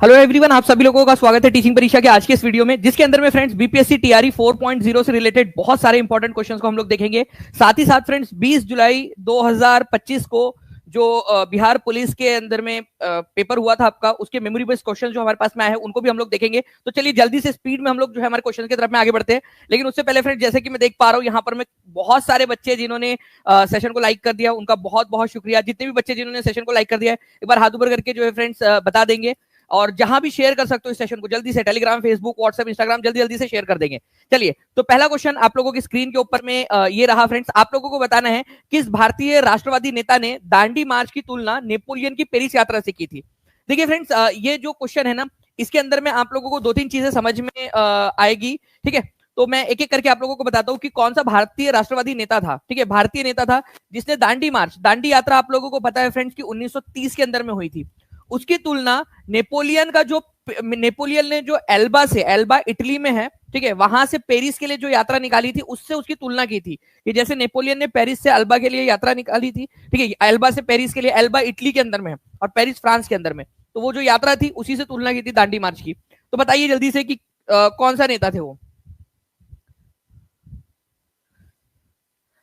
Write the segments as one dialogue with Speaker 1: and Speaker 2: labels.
Speaker 1: Hello everyone, आप सभी लोगों का स्वागत है टीचिंग परीक्षा के आज के इस वीडियो में, जिसके अंदर में फ्रेंड्स बीपीएससी टीआरई 4.0 से रिलेटेड बहुत सारे इंपॉर्टेंट क्वेश्चंस को हम लोग देखेंगे। साथ ही साथ फ्रेंड्स 20 जुलाई 2025 को जो बिहार पुलिस के अंदर में पेपर हुआ था आपका, उसके मेमोरी बेस्ड क्वेश्चन जो हमारे पास में आए हैं उनको भी हम लोग देखेंगे। तो चलिए जल्दी से स्पीड में हम लोग जो है हमारे क्वेश्चन की तरफ में आगे बढ़ते हैं। लेकिन उससे पहले फ्रेंड्स, जैसे कि मैं देख पा रहा हूँ यहाँ पर मैं बहुत सारे बच्चे जिन्होंने सेशन को लाइक कर दिया, उनका बहुत बहुत शुक्रिया। जितने भी बच्चे जिन्होंने सेशन को लाइक कर दिया है, एक बार हाथ ऊपर करके जो है फ्रेंड्स बता देंगे। और जहां भी शेयर कर सकते हो इस सेशन को जल्दी से टेलीग्राम, फेसबुक, व्हाट्सएप, इंस्टाग्राम जल्दी जल्दी से शेयर कर देंगे। चलिए, तो पहला क्वेश्चन आप लोगों की स्क्रीन के ऊपर में ये रहा फ्रेंड्स। आप लोगों को बताना है किस भारतीय राष्ट्रवादी नेता ने दांडी मार्च की तुलना नेपोलियन की पेरिस यात्रा से की थी। देखिए फ्रेंड्स, ये जो क्वेश्चन है ना, इसके अंदर में आप लोगों को दो तीन चीजें समझ में आएगी। ठीक है, तो मैं एक एक करके आप लोगों को बताता हूं कि कौन सा भारतीय राष्ट्रवादी नेता था। ठीक है, भारतीय नेता था जिसने दांडी मार्च, दांडी यात्रा आप लोगों को पता है फ्रेंड्स की 1930 के अंदर में हुई थी। उसकी तुलना नेपोलियन ने जो एल्बा से, एल्बा इटली में है, ठीक है, वहां से पेरिस के लिए जो यात्रा निकाली थी उससे उसकी तुलना की थी कि जैसे नेपोलियन ने पेरिस से एल्बा के लिए यात्रा निकाली थी, ठीक है, एल्बा से पेरिस के लिए, एल्बा इटली के अंदर में है और पेरिस फ्रांस के अंदर में, तो वो जो यात्रा थी उसी से तुलना की थी दांडी मार्च की। तो बताइए जल्दी से कि कौन सा नेता थे वो।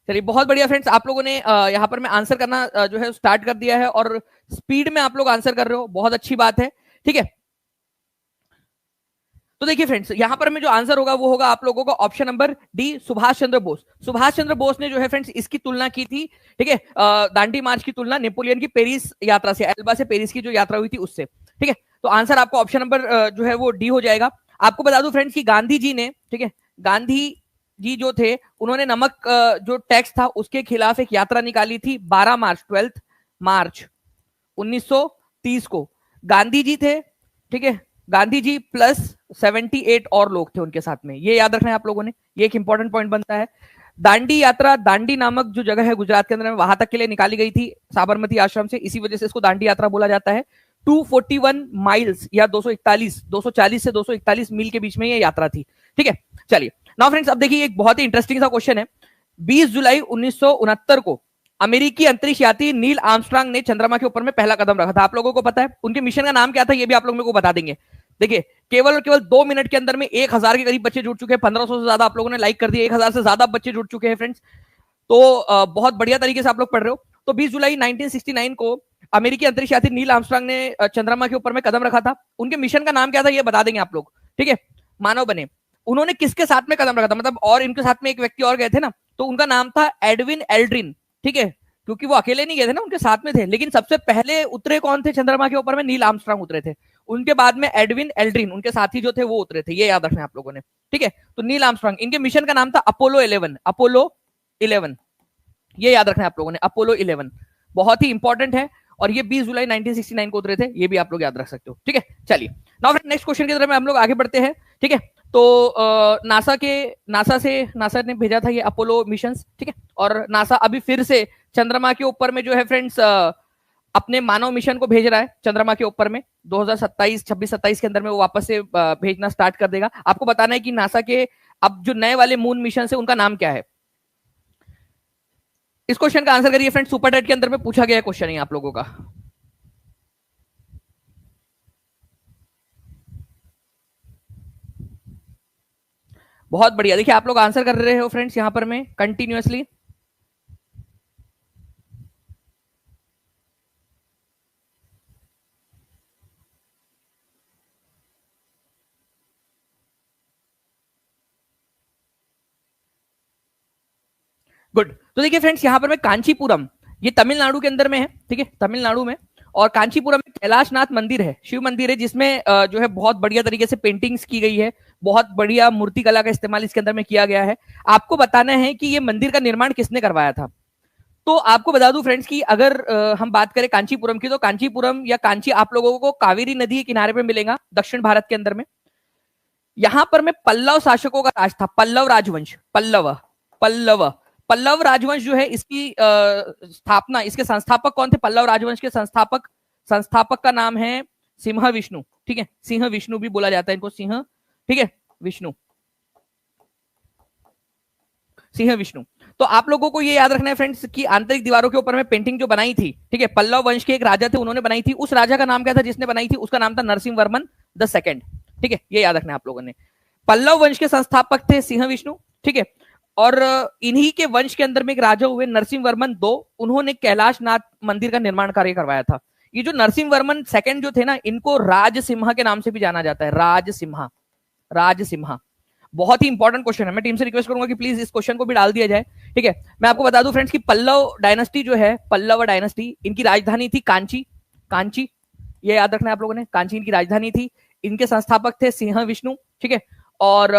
Speaker 1: चलिए, बहुत बढ़िया फ्रेंड्स, आप लोगों ने यहाँ पर मैं आंसर करना जो है स्टार्ट कर दिया है और स्पीड में आप लोग आंसर कर रहे हो, बहुत अच्छी बात है। ठीक है, तो देखिए फ्रेंड्स, यहां पर में जो आंसर होगा वो होगा आप लोगों का option number D, Subhash Chandra Bose. Subhash Chandra Bose ने जो है फ्रेंड्स इसकी तुलना की थी। ठीक है, दांडी मार्च की तुलना नेपोलियन की पेरिस यात्रा से, एल्बा से पेरिस की जो यात्रा हुई थी उससे। ठीक है, तो आंसर आपको ऑप्शन नंबर जो है वो डी हो जाएगा। आपको बता दूं फ्रेंड्स कि गांधी जी ने, ठीक है, गांधी जी जो थे उन्होंने नमक जो टैक्स था उसके खिलाफ एक यात्रा निकाली थी 12 मार्च, 12 मार्च 1930 को। गांधी जी थे, ठीक है, गांधी जी प्लस 78 और लोग थे उनके साथ में, ये याद रखना है आप लोगों ने, ये एक इंपॉर्टेंट पॉइंट बनता है। दांडी यात्रा, दांडी नामक जो जगह है गुजरात के अंदर में, वहां तक के लिए निकाली गई थी साबरमती आश्रम से, इसी वजह से इसको दांडी यात्रा बोला जाता है। 241 माइल्स या 240 से 241 मील के बीच में ये यात्रा थी। ठीक है, चलिए नाउ फ्रेंड्स, अब देखिए एक बहुत ही इंटरेस्टिंग सा क्वेश्चन है। 20 जुलाई 1969 को अमेरिकी अंतरिक्ष यात्री नील आर्मस्ट्रांग ने चंद्रमा के ऊपर में पहला कदम रखा था। आप लोगों को पता है उनके मिशन का नाम क्या था, ये भी आप लोग मेरे को बता देंगे। देखिए, केवल और केवल 2 मिनट के अंदर में 1000 के करीब बच्चे जुड़ चुके हैं, 1500 से ज्यादा आप लोगों ने लाइक कर दिया, 1000 से ज्यादा बच्चे जुड़ चुके हैं फ्रेंड्स। तो बहुत बढ़िया तरीके से आप लोग पढ़ रहे हो। तो 20 जुलाई 1969 को अमेरिकी अंतरिक्ष यात्री नील आर्मस्ट्रांग ने चंद्रमा के ऊपर में कदम रखा था। उनके मिशन का नाम क्या था ये बता देंगे आप लोग। ठीक है, मानव बने। उन्होंने किसके साथ में कदम रखा था, मतलब और इनके साथ में एक व्यक्ति और गए थे ना, तो उनका नाम था एडविन एल्ड्रिन। ठीक है, क्योंकि वो अकेले नहीं गए थे ना, उनके साथ में थे, लेकिन सबसे पहले उतरे कौन थे चंद्रमा के ऊपर में, नील आर्मस्ट्रांग उतरे थे। उनके बाद में एडविन एल्ड्रिन, उनके साथी जो थे वो उतरे थे, ये याद रखना है आप लोगों ने। ठीक है, तो नील आर्मस्ट्रांग, इनके मिशन का नाम था अपोलो 11, अपोलो 11, ये याद रखना है आप लोगों ने, अपोलो 11 बहुत ही इंपॉर्टेंट है। और ये 20 जुलाई 1969 को उतरे थे, ये भी आप लोग याद रख सकते हो। ठीक है, चलिए नाउ नेक्स्ट क्वेश्चन की तरफ हम लोग आगे बढ़ते हैं। ठीक है, तो नासा ने भेजा था ये अपोलो मिशन। ठीक है, और नासा अभी फिर से चंद्रमा के ऊपर में जो है फ्रेंड्स अपने मानव मिशन को भेज रहा है चंद्रमा के ऊपर में। 2027, 26, 27 के अंदर में वो वापस से भेजना स्टार्ट कर देगा। आपको बताना है कि नासा के अब जो नए वाले मून मिशन है उनका नाम क्या है। इस क्वेश्चन का आंसर करिए फ्रेंड्स, सुपर टेट के अंदर में पूछा गया क्वेश्चन है आप लोगों का। बहुत बढ़िया, देखिए आप लोग आंसर कर रहे हो फ्रेंड्स यहां पर में कंटिन्यूअसली। गुड, तो देखिए फ्रेंड्स यहां पर में कांचीपुरम, ये तमिलनाडु के अंदर में है। ठीक है, तमिलनाडु में, और कांचीपुरम में कैलाशनाथ मंदिर है, शिव मंदिर है, जिसमें जो है बहुत बढ़िया तरीके से पेंटिंग्स की गई है, बहुत बढ़िया मूर्ति कला का इस्तेमाल इसके अंदर में किया गया है। आपको बताना है कि ये मंदिर का निर्माण किसने करवाया था। तो आपको बता दूं फ्रेंड्स कि अगर हम बात करें कांचीपुरम की, तो कांचीपुरम या कांची आप लोगों को कावेरी नदी के किनारे पे मिलेगा दक्षिण भारत के अंदर में। यहां पर में पल्लव शासकों का राज था, पल्लव राजवंश, पल्लव पल्लव पल्लव राजवंश जो है इसकी स्थापना, इसके संस्थापक कौन थे, पल्लव राजवंश के संस्थापक का नाम है सिंह विष्णु। ठीक है, सिंह विष्णु भी बोला जाता है इनको, सिंह, ठीक है, विष्णु, सिंह विष्णु। तो आप लोगों को ये याद रखना है फ्रेंड्स कि आंतरिक दीवारों के ऊपर में पेंटिंग जो बनाई थी, ठीक है, पल्लव वंश के एक राजा थे, उन्होंने बनाई थी। उस राजा का नाम क्या था जिसने बनाई थी? उसका नाम था नरसिंह वर्मन द सेकंड। ठीक है, ये याद रखना है आप लोगों ने। पल्लव वंश के संस्थापक थे सिंह विष्णु, ठीक है, और इन्हीं के वंश के अंदर में एक राजा हुए नरसिंह वर्मन दो, उन्होंने कैलाश नाथ मंदिर का निर्माण कार्य करवाया था। ये जो नरसिंह वर्मन सेकंड जो थे ना, इनको राजसिम्हा के नाम से भी जाना जाता है, राजसिम्हा, राजसिम्हा। बहुत ही इंपॉर्टेंट क्वेश्चन है, मैं टीम से रिक्वेस्ट करूंगा कि प्लीज इस क्वेश्चन को भी डाल दिया जाए। ठीक है, मैं आपको बता दूं फ्रेंड्स कि पल्लव डायनेस्टी जो है, पल्लव डायनेस्टी, इनकी राजधानी थी कांची, कांची, ये याद रखना है आप लोगों ने, कांची इनकी राजधानी थी। इनके संस्थापक थे सिंह विष्णु, ठीक है, और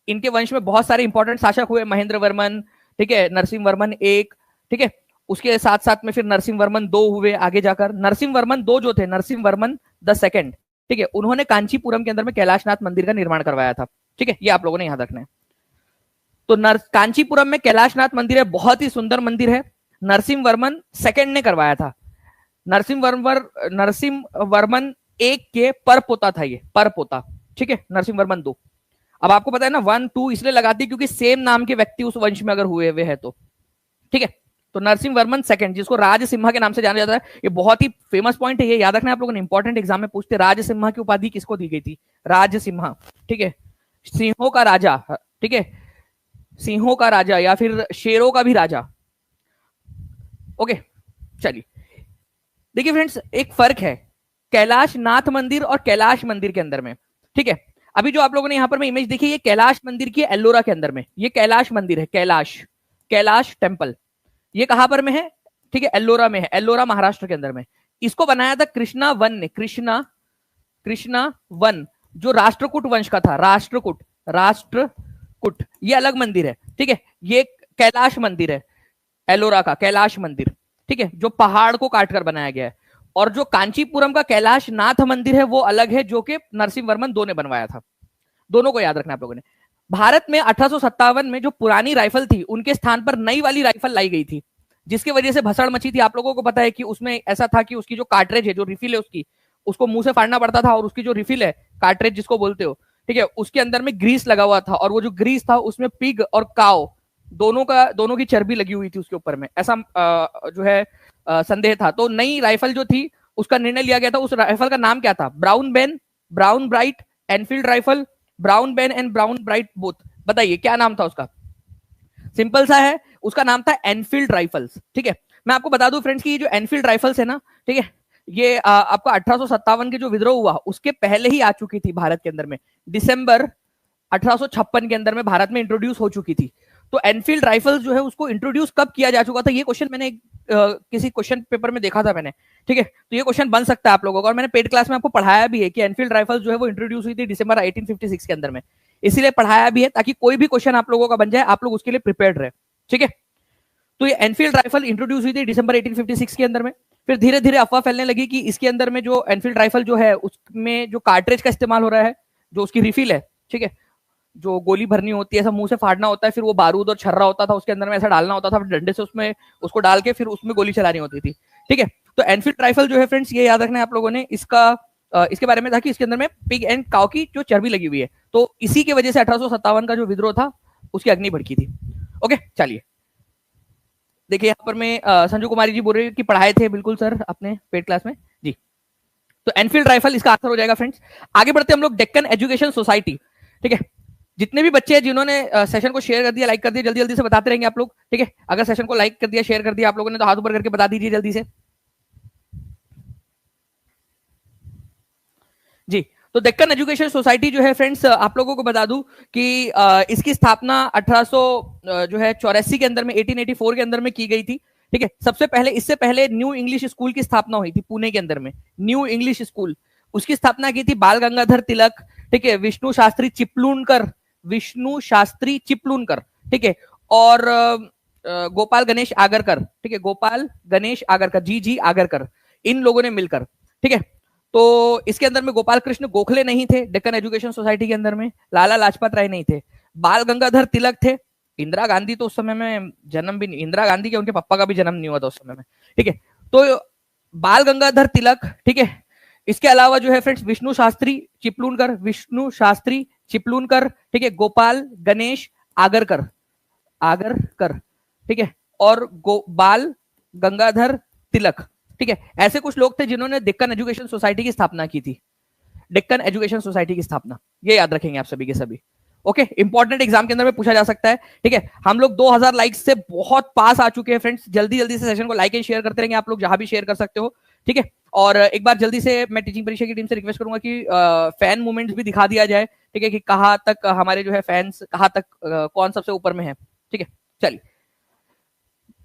Speaker 1: इनके वंश में बहुत सारे इंपॉर्टेंट शासक हुए, महेंद्र वर्मन, ठीक है, नरसिंह वर्मन एक, ठीक है, उसके साथ साथ में फिर नरसिंह वर्मन दो हुए आगे जाकर। नरसिंह वर्मन दो जो थे, नरसिंह वर्मन द सेकंड, ठीक है, उन्होंने कांचीपुरम के अंदर में कैलाशनाथ मंदिर का निर्माण करवाया था। ठीक है, ये आप लोगों ने याद रखना है। तो कांचीपुरम में कैलाशनाथ मंदिर है, बहुत ही सुंदर मंदिर है, नरसिंह वर्मन सेकंड ने करवाया था। नरसिंह वर्मन एक के पर पोता था ये, पर पोता, ठीक है, नरसिंह वर्मन दो। अब आपको पता है ना, 1 2 इसलिए लगाती है क्योंकि सेम नाम के व्यक्ति उस वंश में अगर हुए हुए हैं तो, ठीक है। तो नरसिंह वर्मन सेकंड, जिसको राजसिम्हा के नाम से जाना जाता है, ये बहुत ही फेमस पॉइंट है, ये याद रखना है आप लोगों ने, इंपॉर्टेंट एग्जाम में पूछते, राजसिम्हा की उपाधि किसको दी गई थी? राजसिम्हा, ठीक है, सिंहों का राजा, ठीक है, सिंहों का राजा या फिर शेरों का भी राजा। ओके, चलिए देखिए फ्रेंड्स, एक फर्क है कैलाश नाथ मंदिर और कैलाश मंदिर के अंदर में, ठीक है। अभी जो आप लोगों ने यहां पर में इमेज देखी, ये कैलाश मंदिर की एल्लोरा के अंदर में, ये कैलाश मंदिर है, कैलाश, कैलाश टेम्पल, ये कहां पर में है? ठीक है, एल्लोरा में है, एल्लोरा महाराष्ट्र के अंदर में। इसको बनाया था कृष्णा वन ने, कृष्णा वन, जो राष्ट्रकूट वंश का था, राष्ट्रकूट, राष्ट्रकूट, ये अलग मंदिर है, ठीक है। ये कैलाश मंदिर है, एलोरा का कैलाश मंदिर, ठीक है, जो पहाड़ को काटकर बनाया गया है। और जो कांचीपुरम का कैलाश नाथ मंदिर है वो अलग है, जो कि नरसिंह वर्मन दो ने बनवाया था। दोनों को याद रखना आप लोगों ने। भारत में 1857 में जो पुरानी राइफल थी, उनके स्थान पर नई वाली राइफल लाई गई थी, जिसकी वजह से भसड़ मची थी। आप लोगों को पता है कि उसमें ऐसा था कि उसकी जो कार्ट्रेज है, जो रिफिल है उसकी, उसको मुंह से फाड़ना पड़ता था, और उसकी जो रिफिल है, कार्ट्रेज जिसको बोलते हो, ठीक है, उसके अंदर में ग्रीस लगा हुआ था, और वो जो ग्रीस था उसमें पिग और काव दोनों की चर्बी लगी हुई थी उसके ऊपर में, ऐसा जो है संदेह था। तो नई राइफल जो थी उसका निर्णय लिया गया था। उस राइफल का नाम क्या था? Brown Ben, brown bright, Enfield rifle, brown Ben and brown bright both. बताइए क्या नाम था उसका? सिंपल सा है, उसका नाम था एनफील्ड राइफल्स, ठीक है। मैं आपको बता दूं फ्रेंड्स कि ये जो एनफील्ड राइफल्स है ना, ठीक है, ये आपका 1857 के जो विद्रोह हुआ उसके पहले ही आ चुकी थी भारत के अंदर में, दिसंबर 1856 के अंदर में भारत में इंट्रोड्यूस हो चुकी थी। तो एनफील्ड राइफल्स जो है उसको इंट्रोड्यूस कब किया जा चुका था, ये क्वेश्चन मैंने किसी क्वेश्चन पेपर में देखा था मैंने, ठीक है। तो ये क्वेश्चन बन सकता है आप लोगों का, और मैंने पेड क्लास में आपको पढ़ाया भी है कि एनफील्ड राइफल्स जो है वो इंट्रोड्यूस हुई थी दिसंबर 1856 के अंदर में, इसीलिए पढ़ाया भी है ताकि कोई भी क्वेश्चन आप लोगों का बन जाए, आप लोग उसके लिए प्रिपेयर्ड रहे, ठीक है। तो ये एनफील्ड राइफल इंट्रोड्यूस हुई थी दिसंबर 1856 के अंदर में। फिर धीरे धीरे अफवाह फैलने लगी कि इसके अंदर में जो एनफील्ड राइफल जो है उसमें जो कार्ट्रेज का इस्तेमाल हो रहा है, जो उसकी रिफिल है, ठीक है, जो गोली भरनी होती है, ऐसा मुंह से फाड़ना होता है, फिर वो बारूद और छर्रा होता था उसके अंदर में, ऐसा डालना होता था, फिर डंडे से उसमें उसको डाल के फिर उसमें गोली चलानी होती थी, ठीक है। तो एनफील्ड राइफल जो है फ्रेंड्स, ये याद रखना है आप लोगों ने, इसके बारे में था कि इसके अंदर में पिग एंड काउ की जो चर्बी लगी हुई है, तो इसी की वजह से 1857 का जो विद्रोह था उसकी अग्नि भड़की थी। ओके, चलिए देखिए यहाँ पर मैं संजू कुमारी जी बोल रहे कि पढ़ाए थे, बिल्कुल सर अपने पेड क्लास में जी। तो एनफील्ड राइफल इसका आंसर हो जाएगा फ्रेंड्स। आगे बढ़ते हम लोग, डेक्कन एजुकेशन सोसाइटी, ठीक है। जितने भी बच्चे हैं जिन्होंने सेशन को शेयर कर दिया, लाइक कर दिया, जल्दी जल्दी से बताते रहेंगे आप लोग, ठीक है। अगर सेशन को लाइक कर दिया, शेयर कर दिया आप लोगों ने, तो हाथ ऊपर करके बता दीजिए जल्दी से जी। तो डेक्कन एजुकेशन सोसाइटी जो है फ्रेंड्स, आप लोगों को बता दूं कि इसकी स्थापना 1884 के अंदर में, 1884 के अंदर में की गई थी, ठीक है। सबसे पहले, इससे पहले न्यू इंग्लिश स्कूल की स्थापना हुई थी पुणे के अंदर में, न्यू इंग्लिश स्कूल, उसकी स्थापना की थी बाल गंगाधर तिलक, ठीक है, विष्णु शास्त्री चिपलूनकर, विष्णु शास्त्री चिपलूनकर, ठीक है, और गोपाल गणेश आगरकर, ठीक है, गोपाल गणेश आगरकर, जी आगरकर, इन लोगों ने मिलकर, ठीक है। तो इसके अंदर में गोपाल कृष्ण गोखले नहीं थे डेक्कन एजुकेशन सोसाइटी के अंदर में, लाला लाजपत राय नहीं थे, बाल गंगाधर तिलक थे, इंदिरा गांधी तो उस समय में जन्म भी नहीं, इंदिरा गांधी के उनके पापा का भी जन्म नहीं हुआ था उस समय में, ठीक है। तो बाल गंगाधर तिलक, ठीक है। इसके अलावा जो है फ्रेंड्स विष्णु शास्त्री चिपलूनकर, विष्णु शास्त्री चिपलूनकर, ठीक है, गोपाल गणेश आगरकर, आगरकर, ठीक है, और बाल गंगाधर तिलक, ठीक है, ऐसे कुछ लोग थे जिन्होंने डेक्कन एजुकेशन सोसाइटी की स्थापना की थी। डेक्कन एजुकेशन सोसाइटी की स्थापना, ये याद रखेंगे आप सभी के सभी। ओके, इंपॉर्टेंट एग्जाम के अंदर में पूछा जा सकता है। ठीक है, हम लोग 2000 लाइक्स से बहुत पास आ चुके हैं फ्रेंड्स। जल्दी जल्दी से सेशन को लाइक एंड शेयर करते रहेंगे, आप लोग जहां भी शेयर कर सकते हो। ठीक है, और एक बार जल्दी से मैं टीचिंग परीक्षा की टीम से रिक्वेस्ट करूंगा कि फैन मूवमेंट्स भी दिखा दिया जाए। ठीक है, कि कहाँ तक हमारे जो है फैंस, कहाँ तक कौन सबसे ऊपर में है। ठीक है, चलिए,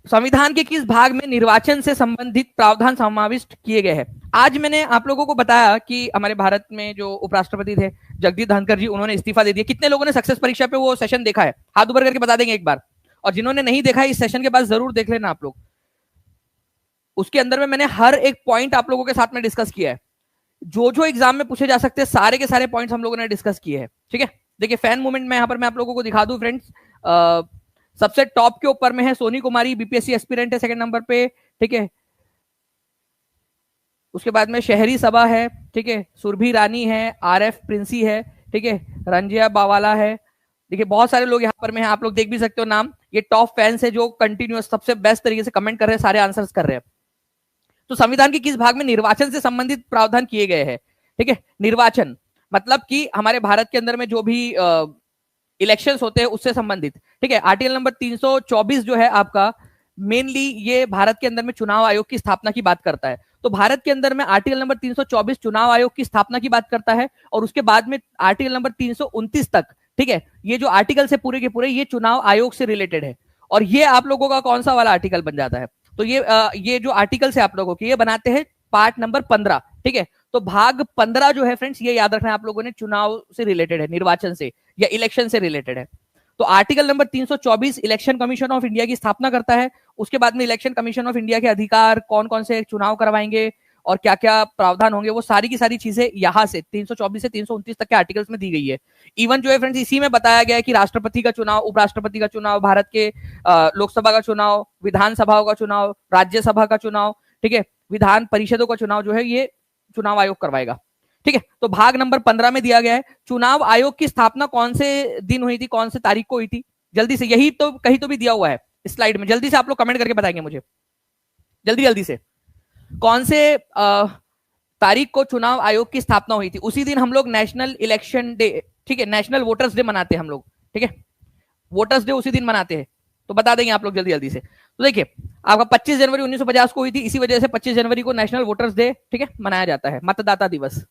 Speaker 1: संविधान के किस भाग में निर्वाचन से संबंधित प्रावधान समाविष्ट किए गए हैं? आज मैंने आप लोगों को बताया कि हमारे भारत में जो उपराष्ट्रपति थे जगदीप धनखड़ जी, उन्होंने इस्तीफा दे दिया। कितने लोगों ने सक्सेस परीक्षा पे वो सेशन देखा है? हाथ ऊपर करके बता देंगे एक बार। और जिन्होंने नहीं देखा है, इस सेशन के बाद जरूर देख लेना आप लोग। उसके अंदर में मैंने हर एक पॉइंट आप लोगों के साथ में डिस्कस किया है। जो जो एग्जाम में पूछे जा सकते हैं सारे के सारे पॉइंट्स हम लोगों ने डिस्कस किए हैं। ठीक है, देखिए फैन मूवमेंट में यहाँ पर मैं आप लोगों को दिखा दूं फ्रेंड्स। सबसे टॉप के ऊपर में है सोनी कुमारी, बीपीएससी एस्पिरेंट है सेकंड नंबर पे। ठीक है, उसके बाद में शहरी सभा है। ठीक है, सुरभि रानी है, आरएफ प्रिंसी है। ठीक है, रंजिया बावाला है। देखिए बहुत सारे लोग यहाँ पर में हैं, आप लोग देख भी सकते हो नाम। ये टॉप फैंस है जो कंटिन्यूअस सबसे बेस्ट तरीके से कमेंट कर रहे हैं, सारे आंसर्स कर रहे हैं। तो संविधान के किस भाग में निर्वाचन से संबंधित प्रावधान किए गए हैं? ठीक है, निर्वाचन मतलब कि हमारे भारत के अंदर में जो भी इलेक्शंस होते हैं उससे संबंधित। ठीक है, आर्टिकल नंबर 324 जो है आपका, मेनली ये भारत के अंदर में चुनाव आयोग की स्थापना की बात करता है। तो भारत के अंदर में आर्टिकल नंबर 324 चुनाव आयोग की स्थापना की बात करता है, और उसके बाद में आर्टिकल नंबर 329 तक, ठीक है, ये जो आर्टिकल से पूरे के पूरे ये चुनाव आयोग से रिलेटेड है। और ये आप लोगों का कौन सा वाला आर्टिकल बन जाता है? तो ये जो आर्टिकल्स है आप लोगों के, ये बनाते हैं पार्ट नंबर 15। ठीक है, तो भाग 15 जो है फ्रेंड्स, ये याद रखना है आप लोगों ने, चुनाव से रिलेटेड है, निर्वाचन से या इलेक्शन से रिलेटेड है। तो article number 324 election commission of India की स्थापना करता है। उसके बाद में इलेक्शन कमीशन ऑफ इंडिया के अधिकार, कौन कौन से चुनाव करवाएंगे और क्या क्या प्रावधान होंगे, वो सारी की सारी चीजें यहां से 324 से 329 तक के आर्टिकल्स में दी गई है। इवन जो है फ्रेंड्स, इसी में बताया गया है कि राष्ट्रपति का चुनाव, उपराष्ट्रपति का चुनाव, भारत के लोकसभा का चुनाव, विधानसभाओं का चुनाव, राज्यसभा का चुनाव, ठीक है, विधान परिषदों का चुनाव जो है ये चुनाव आयोग करवाएगा। ठीक है, तो भाग नंबर 15 में दिया गया है चुनाव आयोग की स्थापना कौन से दिन हुई थी, कौन से तारीख को हुई थी। जल्दी से, यही तो कहीं तो भी दिया हुआ है स्लाइड में, जल्दी से आप लोग कमेंट करके बताएंगे मुझे, जल्दी जल्दी से, कौन से तारीख को चुनाव आयोग की स्थापना हुई थी। उसी दिन हम लोग नेशनल इलेक्शन डे, ठीक है, नेशनल वोटर्स डे मनाते हैं हम लोग। ठीक है, वोटर्स डे उसी दिन मनाते हैं, तो बता देंगे आप लोग जल्दी जल्दी से। तो देखिए आपका 25 जनवरी 1950 को हुई थी, इसी वजह से 25 जनवरी को नेशनल वोटर्स डे, ठीक है, मनाया जाता है, मतदाता दिवस।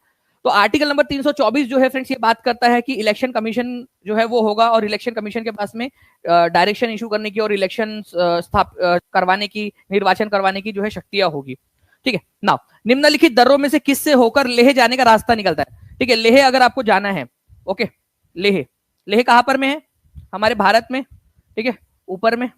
Speaker 1: तो आर्टिकल नंबर 324 जो है फ्रेंड्स, ये बात करता है कि इलेक्शन कमीशन जो है वो होगा, और इलेक्शन कमीशन के पास में डायरेक्शन इशू करने की और इलेक्शन करवाने की, निर्वाचन करवाने की जो है शक्तियां होगी। ठीक है, नाउ निम्नलिखित दर्रों में से किससे होकर लेह जाने का रास्ता निकलता है? ठीक है, लेह अगर आपको जाना है, ओके, लेह, लेह कहां पर में है? हमारे भारत में। ठीक है, ऊपर में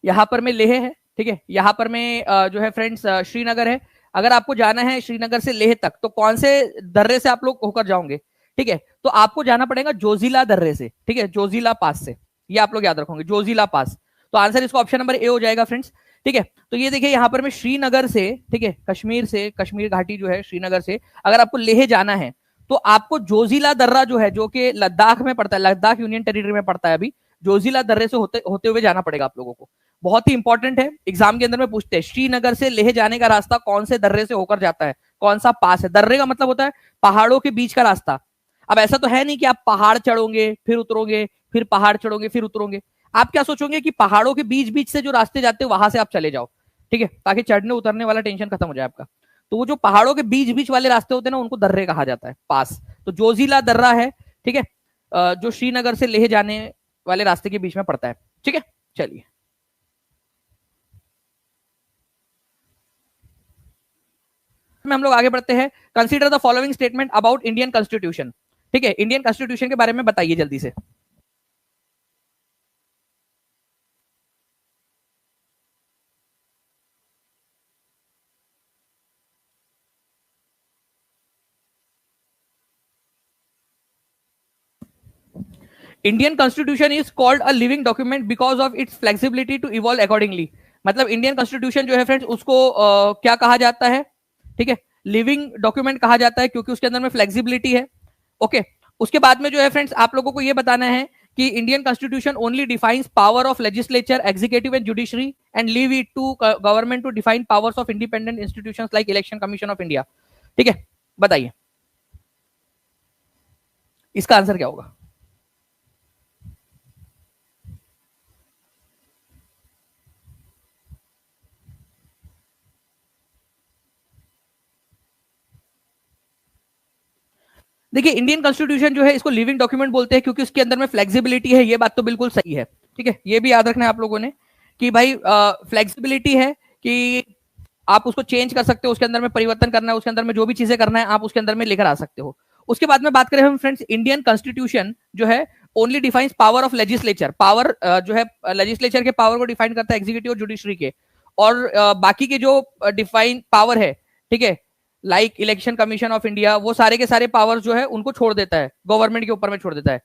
Speaker 1: यहां पर में लेह है। ठीक है, यहां पर में जो है फ्रेंड्स श्रीनगर है। अगर आपको जाना है श्रीनगर से लेह तक, तो कौन से दर्रे से आप लोग होकर जाओगे? ठीक है, तो आपको जाना पड़ेगा जोजिला दर्रे से। ठीक है, जोजिला पास से, ये आप लोग याद रखोगे, जोजिला पास। तो आंसर इसका ऑप्शन नंबर ए हो जाएगा फ्रेंड्स। ठीक है, तो ये देखिए यहाँ पर में श्रीनगर से, ठीक है, कश्मीर से, कश्मीर घाटी जो है श्रीनगर से अगर आपको लेह जाना है, तो आपको जोजिला दर्रा जो है, जो कि लद्दाख में पड़ता है, लद्दाख यूनियन टेरिटरी में पड़ता है, अभी जोजिला दर्रे से होते हुए जाना पड़ेगा आप लोगों को। बहुत ही इंपॉर्टेंट है, एग्जाम के अंदर में पूछते हैं श्रीनगर से लेह जाने का रास्ता कौन से दर्रे से होकर जाता है, कौन सा पास है। दर्रे का मतलब होता है पहाड़ों के बीच का रास्ता। अब ऐसा तो है नहीं कि आप पहाड़ चढ़ोगे फिर उतरोगे, फिर पहाड़ चढ़ोगे फिर उतरोगे। आप क्या सोचोगे कि पहाड़ों के बीच बीच से जो रास्ते जाते हैं वहां से आप चले जाओ, ठीक है, ताकि चढ़ने उतरने वाला टेंशन खत्म हो जाए आपका। तो वो जो पहाड़ों के बीच बीच वाले रास्ते होते हैं ना, उनको दर्रे कहा जाता है, पास। तो जोजिला दर्रा है, ठीक है, जो श्रीनगर से लेह जाने वाले रास्ते के बीच में पड़ता है। ठीक है, चलिए में हम लोग आगे बढ़ते हैं। Consider the following statement about Indian constitution. ठीक है, इंडियन कॉन्स्टिट्यूशन के बारे में बताइए जल्दी से। Indian constitution is called a living document because of its flexibility to evolve accordingly. मतलब इंडियन कॉन्स्टिट्यूशन जो है फ्रेंड्स, उसको क्या कहा जाता है? ठीक है, लिविंग डॉक्यूमेंट कहा जाता है क्योंकि उसके अंदर में फ्लेक्सिबिलिटी है। ओके, उसके बाद में जो है फ्रेंड्स, आप लोगों को यह बताना है कि Indian constitution only defines power of legislature, executive and judiciary and leave it to government to define powers of independent institutions like election commission of India. ठीक है, बताइए इसका आंसर क्या होगा? देखिए, इंडियन कॉन्स्टिट्यूशन जो है इसको लिविंग डॉक्यूमेंट बोलते हैं क्योंकि उसके अंदर में फ्लेक्सिबिलिटी है। ये बात तो बिल्कुल सही है। ठीक है, ये भी याद रखना है आप लोगों ने कि भाई फ्लेक्सिबिलिटी है कि आप उसको चेंज कर सकते हो, उसके अंदर में परिवर्तन करना है, उसके अंदर में जो भी चीजें करना है आप उसके अंदर में लेकर आ सकते हो। उसके बाद में बात करें हम फ्रेंड्स, इंडियन कॉन्स्टिट्यूशन जो है only defines power of legislature. Power जो है लेजिस्लेचर के पावर को डिफाइन करता है, एग्जीक्यूटिव और जुडिशरी के, और बाकी के जो डिफाइन पावर है, ठीक है, like election commission of India, वो सारे के सारे पावर जो है उनको छोड़ देता है, गवर्नमेंट के ऊपर में छोड़ देता है,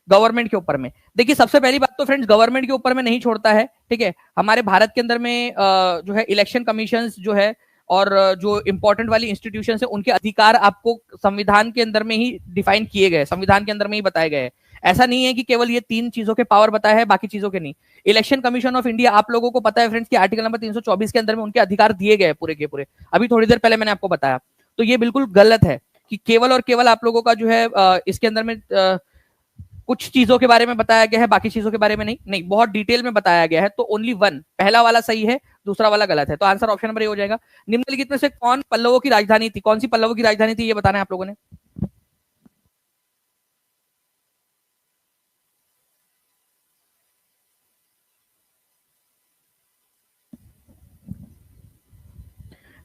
Speaker 1: गवर्नमेंट के ऊपर में। देखिए, सबसे पहली बात तो फ्रेंड्स गवर्नमेंट के ऊपर में नहीं छोड़ता है। ठीक है, हमारे भारत के अंदर में जो है इलेक्शन कमीशन जो है और जो इंपॉर्टेंट वाली इंस्टीट्यूशन है उनके अधिकार आपको संविधान के अंदर में ही डिफाइन किए गए, संविधान के अंदर में ही बताए गए हैं। ऐसा नहीं है कि केवल ये 3 चीजों के पावर बताया है, बाकी चीजों के नहीं। इलेक्शन कमीशन ऑफ इंडिया आप लोगों को पता है फ्रेंड्स कि आर्टिकल नंबर 324 के अंदर में उनके अधिकार दिए गए पूरे के पूरे, अभी थोड़ी देर पहले मैंने आपको बताया। तो ये बिल्कुल गलत है कि केवल और केवल आप लोगों का जो है इसके अंदर में कुछ चीजों के बारे में बताया गया है, बाकी चीजों के बारे में नहीं, बहुत डिटेल में बताया गया है। तो ओनली वन, पहला वाला सही है, दूसरा वाला गलत है। तो आंसर ऑप्शन नंबर ए हो जाएगा। निम्नलिखित में से कौन पल्लवों की राजधानी थी? कौन सी पल्लवों की राजधानी थी, ये बताना है आप लोगों ने।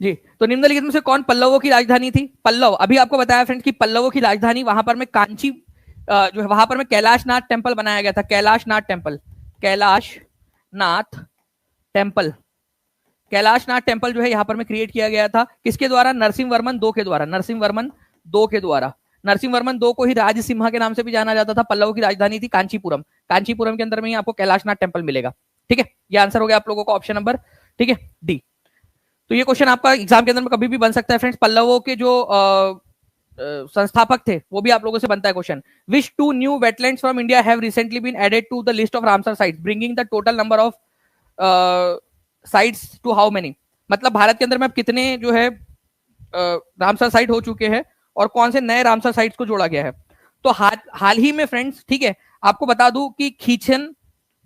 Speaker 1: जी, तो निम्नलिखित में से कौन पल्लवों की राजधानी थी? पल्लव, अभी आपको बताया फ्रेंड्स कि पल्लवों की राजधानी वहां पर में कांची जो है, वहां पर में कैलाशनाथ टेम्पल बनाया गया था। Kailashnath temple, Kailashnath temple, Kailashnath temple जो है यहाँ पर में क्रिएट किया गया था। किसके द्वारा? नरसिंह वर्मन दो के द्वारा, नरसिंह वर्मन दो के द्वारा। नरसिंह वर्मन दो को ही राजसिम्हा के नाम से भी जाना जाता था। पल्लवों की राजधानी थी कांचीपुरम, कांचीपुरम के अंदर में ही आपको कैलाशनाथ टेम्पल मिलेगा। ठीक है, ये आंसर हो गया आप लोगों का ऑप्शन नंबर, ठीक है, डी। तो ये क्वेश्चन आपका एग्जाम के अंदर में कभी भी बन सकता है फ्रेंड्स। पल्लवों के जो संस्थापक थे वो भी आप लोगों से बनता है question. Which 2 new wetlands from India have recently been added to the list of Ramsar sites bringing the total number of sites to how many? मतलब भारत के अंदर में अब कितने जो है रामसर साइट हो चुके हैं और कौन से नए रामसर साइट्स को जोड़ा गया है? तो हाल ही में फ्रेंड्स, ठीक है, आपको बता दूं कि खींचन,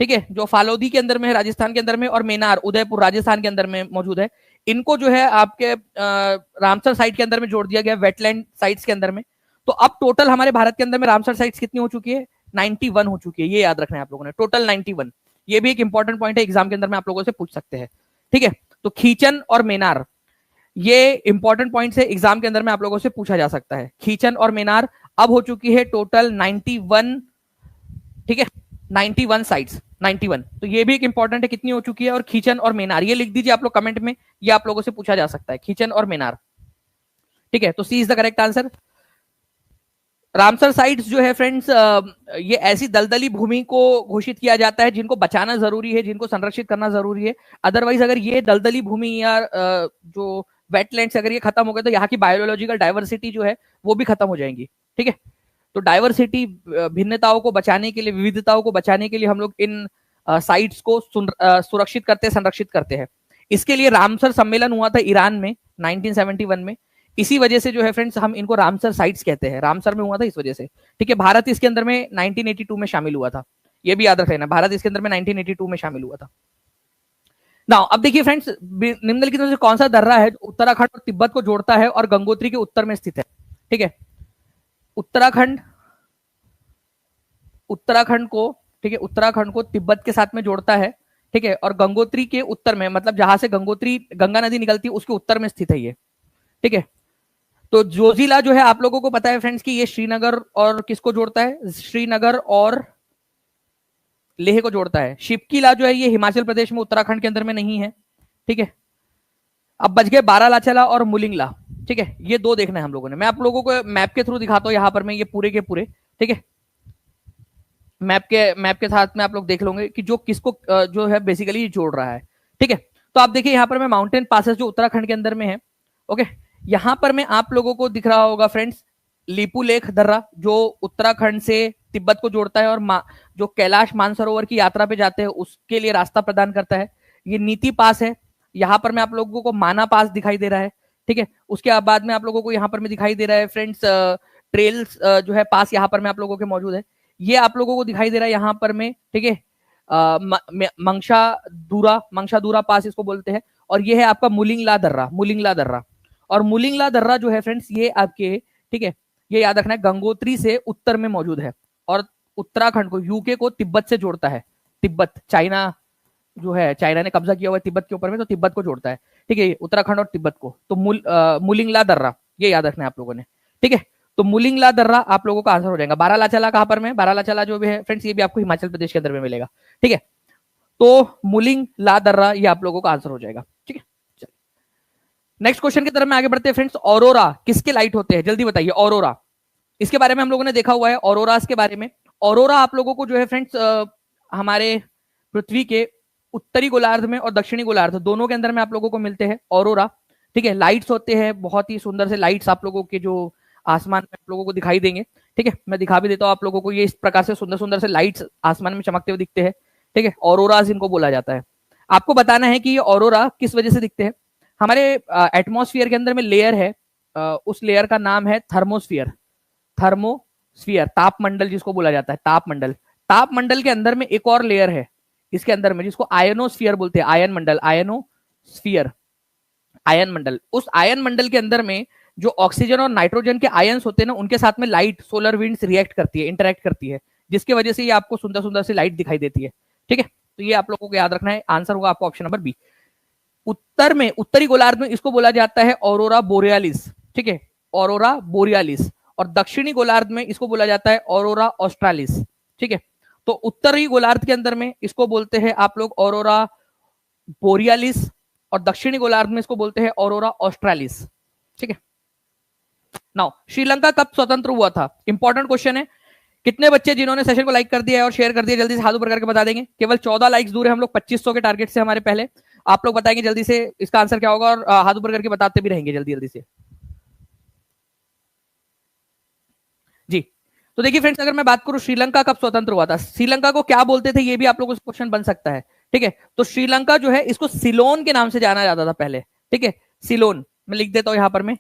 Speaker 1: ठीक है, जो फालोदी के अंदर में है राजस्थान के अंदर में, और मेनार उदयपुर राजस्थान के अंदर में मौजूद है, इनको जो है आपके रामसर साइट के अंदर में जोड़ दिया गया वेटलैंड साइट्स के अंदर में। तो अब टोटल हमारे भारत के अंदर में रामसर साइट्स कितनी हो चुकी है? 91 हो चुकी है। ये याद रखना है आप लोगों ने, टोटल 91। ये भी एक इंपॉर्टेंट पॉइंट है, एग्जाम के अंदर में आप लोगों से पूछ सकते हैं। ठीक है, तो खींचन और मेनार ये इंपॉर्टेंट पॉइंट्स है, एग्जाम के अंदर में आप लोगों से पूछा जा सकता है। खींचन और मेनार अब हो चुकी है टोटल 91, ठीक है, 91 साइट्स, 91। तो ये भी एक इंपॉर्टेंट है, कितनी हो चुकी है। और खींचन और मेनार ये लिख दीजिए आप लोग कमेंट में, ये आप लोगों से पूछा जा सकता है, खींचन और मेनार। ठीक है, तो C is the correct answer. Ramsar sites जो है फ्रेंड्स, ये ऐसी दलदली भूमि को घोषित किया जाता है जिनको बचाना जरूरी है, जिनको संरक्षित करना जरूरी है। अदरवाइज अगर ये दलदली भूमि या जो वेटलैंड्स अगर ये खत्म हो गए तो यहाँ की बायोलॉजिकल डाइवर्सिटी जो है वो भी खत्म हो जाएंगी। ठीक है, तो डाइवर्सिटी, भिन्नताओं को बचाने के लिए, विविधताओं को बचाने के लिए हम लोग इन साइट्स को सुरक्षित करते, संरक्षित करते हैं। इसके लिए रामसर सम्मेलन हुआ था ईरान में 1971 में। इसी वजह से जो है फ्रेंड्स हम इनको रामसर साइट्स कहते हैं, रामसर में हुआ था इस वजह से। ठीक है, भारत इसके अंदर में 1982 में शामिल हुआ था, ये भी याद रख लेना, भारत इसके अंदर में 1982 में शामिल हुआ था। नाउ अब देखिए फ्रेंड्स, निम्नलिखित में से कौन सा दर्रा है उत्तराखंड और तिब्बत को जोड़ता है और गंगोत्री के उत्तर में स्थित है? ठीक है, उत्तराखंड, उत्तराखंड को, ठीक है, उत्तराखंड को तिब्बत के साथ में जोड़ता है। ठीक है, और गंगोत्री के उत्तर में, मतलब जहां से गंगोत्री गंगा नदी निकलती है उसके उत्तर में स्थित है ये। ठीक है, तो जोजिला जो है आप लोगों को पता है फ्रेंड्स कि ये श्रीनगर और किसको जोड़ता है? श्रीनगर और लेह को जोड़ता है। शिपकीला जो है ये हिमाचल प्रदेश में, उत्तराखंड के अंदर में नहीं है। ठीक है, अब बच गए बारालाचला और मुलिंगला। ठीक है, ये दो देखना है हम लोगों ने। मैं आप लोगों को मैप के थ्रू दिखाता हूं यहाँ पर मैं ये पूरे के पूरे। ठीक है, मैप के साथ में आप लोग देख लोगे कि जो किसको जो है बेसिकली जोड़ रहा है। ठीक है, तो आप देखिए यहाँ पर मैं माउंटेन पासेस जो उत्तराखंड के अंदर में है। ओके, यहां पर मैं आप लोगों को दिख रहा होगा फ्रेंड्स लिपुलेख दर्रा, जो उत्तराखंड से तिब्बत को जोड़ता है और जो कैलाश मानसरोवर की यात्रा पे जाते हैं उसके लिए रास्ता प्रदान करता है। ये नीति पास है। यहाँ पर मैं आप लोगों को माना पास दिखाई दे रहा है, ठीक है। उसके बाद में आप लोगों को यहाँ पर में दिखाई दे रहा है फ्रेंड्स ट्रेल्स जो है पास यहाँ पर में आप लोगों के मौजूद है। ये आप लोगों को दिखाई दे रहा है यहाँ पर में, ठीक है, मंगशादूरा पास इसको बोलते हैं। और ये है आपका मुलिंगला दर्रा। और मुलिंगला दर्रा जो है फ्रेंड्स ये आपके, ठीक है, ये याद रखना है, गंगोत्री से उत्तर में मौजूद है और उत्तराखंड को, यूके को तिब्बत से जोड़ता है। तिब्बत, चाइना जो है, चाइना ने कब्जा किया हुआ है तिब्बत के ऊपर में, तो तिब्बत को जोड़ता है, ठीक है, उत्तराखंड और तिब्बत को। तो मुलिंगला दर्रा ये याद रखना है आप लोगों ने, ठीक है। तो मुलिंगला दर्रा आप लोगों का आंसर हो जाएगा। बारालाचाला कहां पर में, बारालाचाला जो भी है फ्रेंड्स ये भी आपको हिमाचल प्रदेश के अंदर में मिलेगा, ठीक है। तो मुलिंगला दर्रा ये आप लोगों का आंसर हो जाएगा, ठीक है। नेक्स्ट क्वेश्चन की तरफ में आगे बढ़ते हैं फ्रेंड्स। ऑरोरा किसके लाइट होते हैं, जल्दी बताइए। ऑरोरा, इसके बारे में हम लोगों ने देखा हुआ है, ऑरोरास के बारे में। ऑरोरा आप लोगों को जो है फ्रेंड्स हमारे पृथ्वी के उत्तरी गोलार्ध में और दक्षिणी गोलार्ध दोनों के अंदर में आप लोगों को मिलते हैं ऑरोरा, ठीक है। लाइट्स होते हैं, बहुत ही सुंदर से लाइट्स आप लोगों के जो आसमान में आप लोगों को दिखाई देंगे, ठीक है। मैं दिखा भी देता हूं आप लोगों को, ये इस प्रकार से सुंदर सुंदर से लाइट्स आसमान में चमकते हुए दिखते हैं, ठीक है। ऑरोराज इनको बोला जाता है। आपको बताना है कि ये ऑरोरा किस वजह से दिखते हैं। हमारे एटमॉस्फेयर के अंदर में लेयर है, उस लेयर का नाम है थर्मोस्फियर। थर्मोस्फियर, तापमंडल जिसको बोला जाता है, तापमंडल। तापमंडल के अंदर में एक और लेयर है इसके अंदर में जिसको आयनोस्फियर बोलते हैं। आयन मंडल, आयनोस्फियर, आयन मंडल। उस आयन मंडल के अंदर में जो ऑक्सीजन और नाइट्रोजन के आयन्स होते हैं ना, उनके साथ में लाइट, सोलर विंड्स रिएक्ट करती है, इंटरेक्ट करती है, जिसकी वजह से ये आपको सुंदर सुंदर सी लाइट दिखाई देती है, ठीक है। तो ये आप लोगों को याद रखना है। आंसर होगा आपको ऑप्शन नंबर बी। उत्तर में, उत्तरी गोलार्ध में इसको बोला जाता है ऑरोरा बोरियालिस, ठीक है, ऑरोरा बोरियालिस। और दक्षिणी गोलार्ध में इसको बोला जाता है ऑरोरा ऑस्ट्रालिस, ठीक है। तो उत्तरी गोलार्ध के अंदर में इसको बोलते हैं आप लोग ऑरोरा बोरियालिस और दक्षिणी गोलार्ध में इसको बोलते हैं ऑरोरा ऑस्ट्रालिस, ठीक है। नाउ श्रीलंका कब स्वतंत्र हुआ था, इंपॉर्टेंट क्वेश्चन है। कितने बच्चे जिन्होंने सेशन को लाइक कर दिया है और शेयर कर दिया, जल्दी से हाथ ऊपर करके बता देंगे। केवल 14 लाइक्स दूर है हम लोग 2500 के टारगेट से हमारे पहले। आप लोग बताएंगे जल्दी से इसका आंसर क्या होगा और हाथ ऊपर करके बताते भी रहेंगे जल्दी जल्दी से जी। तो देखिए फ्रेंड्स, अगर मैं बात करूं श्रीलंका कब स्वतंत्र हुआ था, श्रीलंका को क्या बोलते थे, ये भी आप लोगों को क्वेश्चन बन सकता है, ठीक है। तो श्रीलंका जो है इसको सिलोन के नाम से जाना जाता था पहले, ठीक है, सिलोन। मैं लिख देता हूं यहां पर में,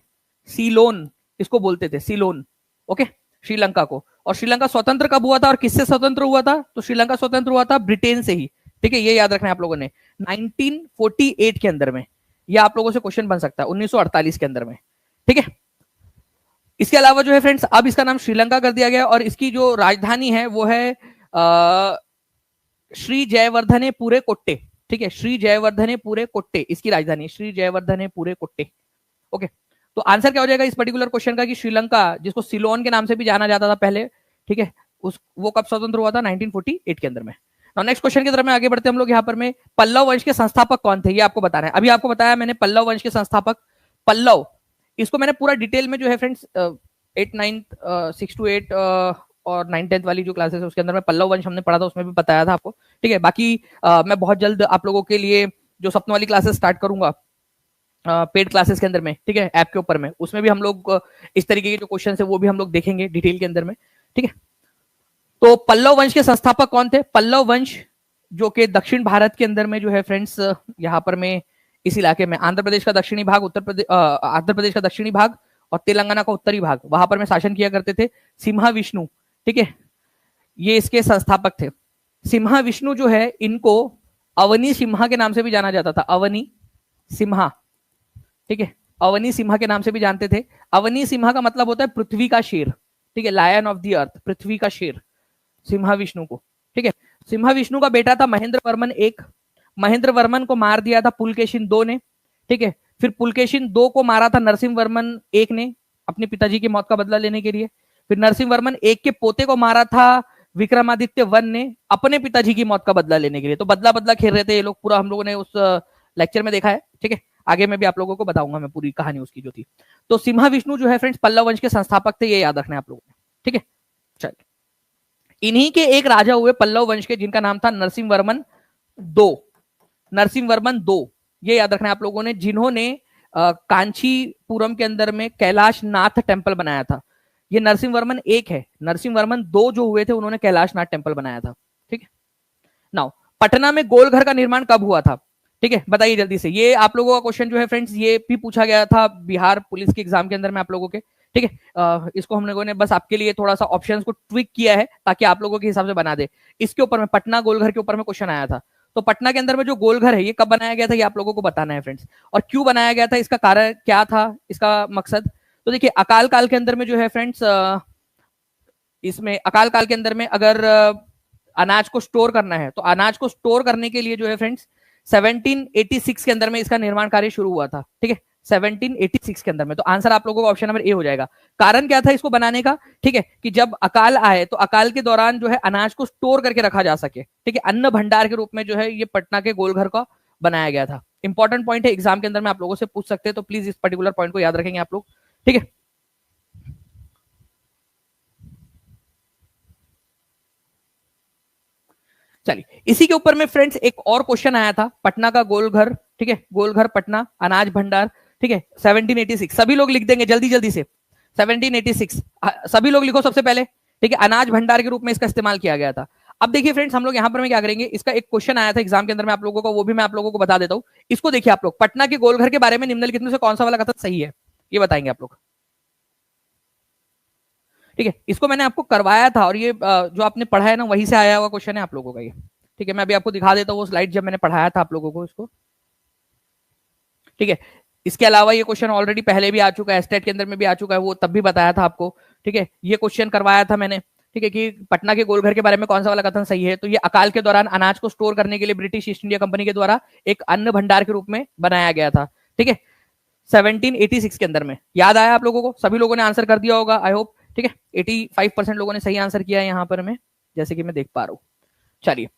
Speaker 1: सिलोन इसको बोलते थे, सिलोन, ओके, श्रीलंका को। और श्रीलंका स्वतंत्र कब हुआ था और किससे स्वतंत्र हुआ था, तो श्रीलंका स्वतंत्र हुआ था ब्रिटेन से ही, ठीक है। ये याद रखना है आप लोगों ने, 1948 के अंदर में। ये आप लोगों से क्वेश्चन बन सकता है 1948 के अंदर में, ठीक है। इसके अलावा जो है फ्रेंड्स अब इसका नाम श्रीलंका कर दिया गया और इसकी जो राजधानी है वो है श्री जयवर्धनेपुरे कोट्टे, ठीक है, श्री जयवर्धनेपुरे कोट्टे इसकी राजधानी, श्री जयवर्धनेपुरे कोट्टे, ओके। तो आंसर क्या हो जाएगा इस पर्टिकुलर क्वेश्चन का कि श्रीलंका, जिसको सिलोन के नाम से भी जाना जाता था पहले, ठीक है, वो कब स्वतंत्र हुआ था, 1948 के अंदर में। नेक्स्ट क्वेश्चन की तरफ में आगे बढ़ते हैं हम लोग। यहाँ पर में पल्लव वंश के संस्थापक कौन थे, ये आपको बताना है। अभी आपको बताया मैंने पल्लव वंश के संस्थापक पल्लव, इसको मैंने पूरा डिटेल में जो है फ्रेंड्स 8, 9, 6 to 8 और 9, 10 वाली जो क्लासेस है उसके अंदर में पल्लव वंश हमने पढ़ा था, उसमें भी बताया था आपको, ठीक है। बाकी मैं बहुत जल्द आप लोगों के लिए जो सपनों वाली क्लासेस स्टार्ट करूंगा पेड क्लासेस के अंदर में, ठीक है, ऐप के ऊपर में, उसमें भी हम लोग इस तरीके के जो क्वेश्चन है वो भी हम लोग देखेंगे डिटेल के अंदर में, ठीक है। तो पल्लव वंश के संस्थापक कौन थे, पल्लव वंश जो कि दक्षिण भारत के अंदर में जो है फ्रेंड्स यहाँ पर में इस इलाके में आंध्र प्रदेश का दक्षिणी भाग, आंध्र प्रदेश का दक्षिणी भाग और तेलंगाना का उत्तरी भाग, वहां पर में शासन किया करते थे सिम्हा विष्णु, ठीक है, ये इसके संस्थापक थे। सिम्हा विष्णु जो है इनको अवनी सिम्हा के नाम से भी जाना जाता था, अवनी सिम्हा, ठीक है, अवनी सिम्हा के नाम से भी जानते थे। अवनी सिम्हा का मतलब होता है पृथ्वी का शेर, ठीक है, लायन ऑफ द अर्थ, पृथ्वी का शेर, सिम्हा विष्णु को, ठीक है। सिम्हा विष्णु का बेटा था महेंद्र वर्मन एक, महेंद्र वर्मन को मार दिया था पुलकेशिन दो ने, ठीक है। फिर पुलकेशिन दो को मारा था नरसिंह वर्मन एक ने अपने पिताजी की मौत का बदला लेने के लिए। फिर नरसिंह वर्मन एक के पोते को मारा था विक्रमादित्य वन ने अपने पिताजी की मौत का बदला लेने के लिए। तो बदला बदला खेल रहे थे ये लोग, पूरा हम लोगों ने उस लेक्चर में देखा है, ठीक है। आगे मैं भी आप लोगों को बताऊंगा मैं पूरी कहानी उसकी जो थी। तो सिम्हा विष्णु जो है फ्रेंड्स पल्लव वंश के संस्थापक थे, ये याद रखना है आप लोगों ने, ठीक है। चलिए, इन्हीं के एक राजा हुए पल्लव वंश के जिनका नाम था नरसिंह वर्मन दो, नरसिंह वर्मन दो, ये याद रखना है आप लोगों ने, जिन्होंने कांचीपुरम के अंदर में कैलाश नाथ टेम्पल बनाया था। ये नरसिंह वर्मन एक है, नरसिंह वर्मन दो जो हुए थे उन्होंने कैलाश नाथ टेम्पल बनाया था। ठीक है, नाउ पटना में गोल घर का निर्माण कब हुआ था? ठीक है, बताइए जल्दी से। ये आप लोगों का क्वेश्चन जो है फ्रेंड्स, ये भी पूछा गया था बिहार पुलिस के एग्जाम के अंदर में आप लोगों के। ठीक है, इसको हम लोगों ने बस आपके लिए थोड़ा सा ऑप्शंस को ट्विक किया है ताकि आप लोगों के हिसाब से बना दे। इसके ऊपर में पटना गोलघर के ऊपर में क्वेश्चन आया था, तो पटना के अंदर में जो गोलघर है ये कब बनाया गया था ये आप लोगों को बताना है फ्रेंड्स, और क्यों बनाया गया था, इसका कारण क्या था, इसका मकसद। तो देखिए अकाल काल के अंदर में जो है फ्रेंड्स, इसमें अकाल काल के अंदर में अगर अनाज को स्टोर करना है तो अनाज को स्टोर करने के लिए जो है फ्रेंड्स 1786 के अंदर में इसका निर्माण कार्य शुरू हुआ था। ठीक है, 1786 के अंदर में। तो आंसर आप लोगों का ऑप्शन नंबर ए हो जाएगा। कारण क्या था इसको बनाने का? ठीक है, कि जब अकाल आए तो अकाल के दौरान जो है अनाज को स्टोर करके रखा जा सके। ठीक है, अन्न भंडार के रूप में जो है ये पटना के गोलघर का बनाया गया था। इंपॉर्टेंट पॉइंट है, एग्जाम के अंदर में आप लोगों से पूछ सकते हैं, तो प्लीज इस पर्टिकुलर पॉइंट को याद रखेंगे आप लोग। ठीक है, चलिए इसी के ऊपर में फ्रेंड्स एक और क्वेश्चन आया था, पटना का गोलघर। ठीक है, गोलघर पटना अनाज भंडार। ठीक है, 1786 सभी लोग लिख देंगे जल्दी जल्दी से। 1786 सभी लोग लिखो सबसे पहले। ठीक है, अनाज भंडार के रूप में इसका इस्तेमाल किया गया था। अब देखिए फ्रेंड्स, हम लोग यहां पर में क्या करेंगे, इसका एक क्वेश्चन आया था एग्जाम के अंदर में आप लोगों को, वो भी मैं आप लोगों को बता देता हूं। इसको देखिए आप लोग, पटना के गोलघर के बारे में निम्नलिखित में से कौन सा वाला कथन सही है, ये बताएंगे आप लोग। ठीक है, इसको मैंने आपको करवाया था और ये जो आपने पढ़ा है ना वहीं से आया हुआ क्वेश्चन है आप लोगों का ये। ठीक है, मैं अभी आपको दिखा देता हूँ वो स्लाइड जब मैंने पढ़ाया था आप लोगों को इसको। ठीक है, इसके अलावा ये क्वेश्चन ऑलरेडी पहले भी आ चुका है, स्टेट के अंदर में भी आ चुका है, वो तब भी बताया था आपको। ठीक है, ये क्वेश्चन करवाया था मैंने। ठीक है, कि पटना के गोलघर के बारे में कौन सा वाला कथन सही है, तो ये अकाल के दौरान अनाज को स्टोर करने के लिए ब्रिटिश ईस्ट इंडिया कंपनी के द्वारा एक अन्न भंडार के रूप में बनाया गया था। ठीक है, 1786 के अंदर में। याद आया आप लोगों को? सभी लोगों ने आंसर कर दिया होगा आई होप। ठीक है, 85% लोगों ने सही आंसर किया है यहाँ पर मैं, जैसे कि मैं देख पा रहा हूँ। चलिए,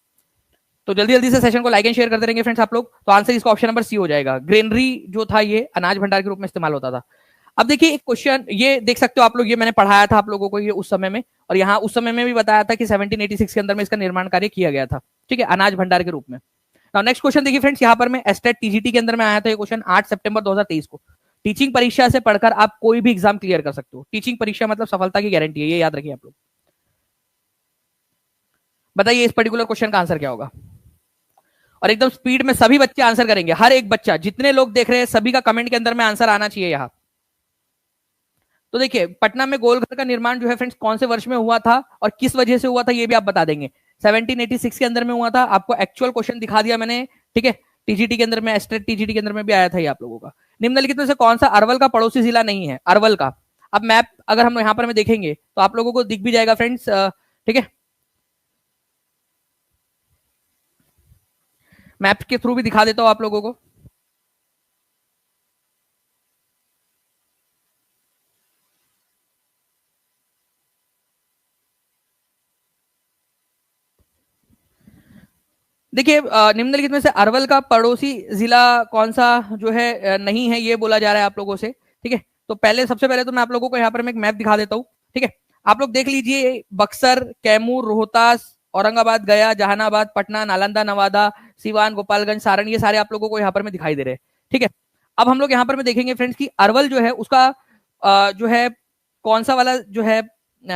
Speaker 1: तो जल्दी जल्दी से सेशन को लाइक एंड शेयर करते रहेंगे फ्रेंड्स आप लोग। तो आंसर इसका ऑप्शन नंबर सी हो जाएगा। ग्रेनरी जो था ये अनाज भंडार के रूप में इस्तेमाल होता था। अब देखिए एक क्वेश्चन ये देख सकते हो आप लोग, ये मैंने पढ़ाया था आप लोगों को ये उस समय में, और यहाँ उस समय में भी बताया था कि 1786 के अंदर में इसका निर्माण कार्य किया गया था। ठीक है, अनाज भंडार के रूप में। नेक्स्ट क्वेश्चन देखिए फ्रेंड्स, यहाँ पर मैं एस्टेट टीजीटी के अंदर में आया था ये क्वेश्चन 8 सितंबर 2023 को। टीचिंग परीक्षा से पढ़कर आप कोई भी एग्जाम क्लियर कर सकते हो। टीचिंग परीक्षा मतलब सफलता की गारंटी है, ये याद रखिए आप लोग। बताइए इस पर्टिकुलर क्वेश्चन का आंसर क्या होगा, और एकदम स्पीड में सभी बच्चे आंसर करेंगे। हर एक बच्चा, जितने लोग देख रहे हैं सभी का कमेंट के अंदर में आंसर आना चाहिए यहाँ। तो देखिए पटना में गोलघर का निर्माण जो है फ्रेंड्स कौन से वर्ष में हुआ था और किस वजह से हुआ था ये भी आप बता देंगे। 1786 के अंदर में हुआ था, आपको एक्चुअल क्वेश्चन दिखा दिया मैंने। ठीक है, टीजीटी के अंदर में, एस्टेट टीजीटी के अंदर में भी आया था ये आप लोगों का। निम्नलिखित में से कौन सा अरवल का पड़ोसी जिला नहीं है? अरवल का, अब मैप अगर हम यहाँ पर में देखेंगे तो आप लोगों को दिख भी जाएगा फ्रेंड्स। ठीक है, मैप के थ्रू भी दिखा देता हूं आप लोगों को। देखिए निम्नलिखित में से अरवल का पड़ोसी जिला कौन सा जो है नहीं है, ये बोला जा रहा है आप लोगों से। ठीक है, तो पहले सबसे पहले तो मैं आप लोगों को यहाँ पर मैं एक मैप दिखा देता हूँ। ठीक है, आप लोग देख लीजिए, बक्सर, कैमूर, रोहतास, औरंगाबाद, गया, जहानाबाद, पटना, नालंदा, नवादा, सिवान, गोपालगंज, सारण, ये सारे आप लोगों को यहाँ पर में दिखाई दे रहे हैं। ठीक है, अब हम लोग यहाँ पर में देखेंगे फ्रेंड्स की अरवल जो है उसका जो है कौन सा वाला जो है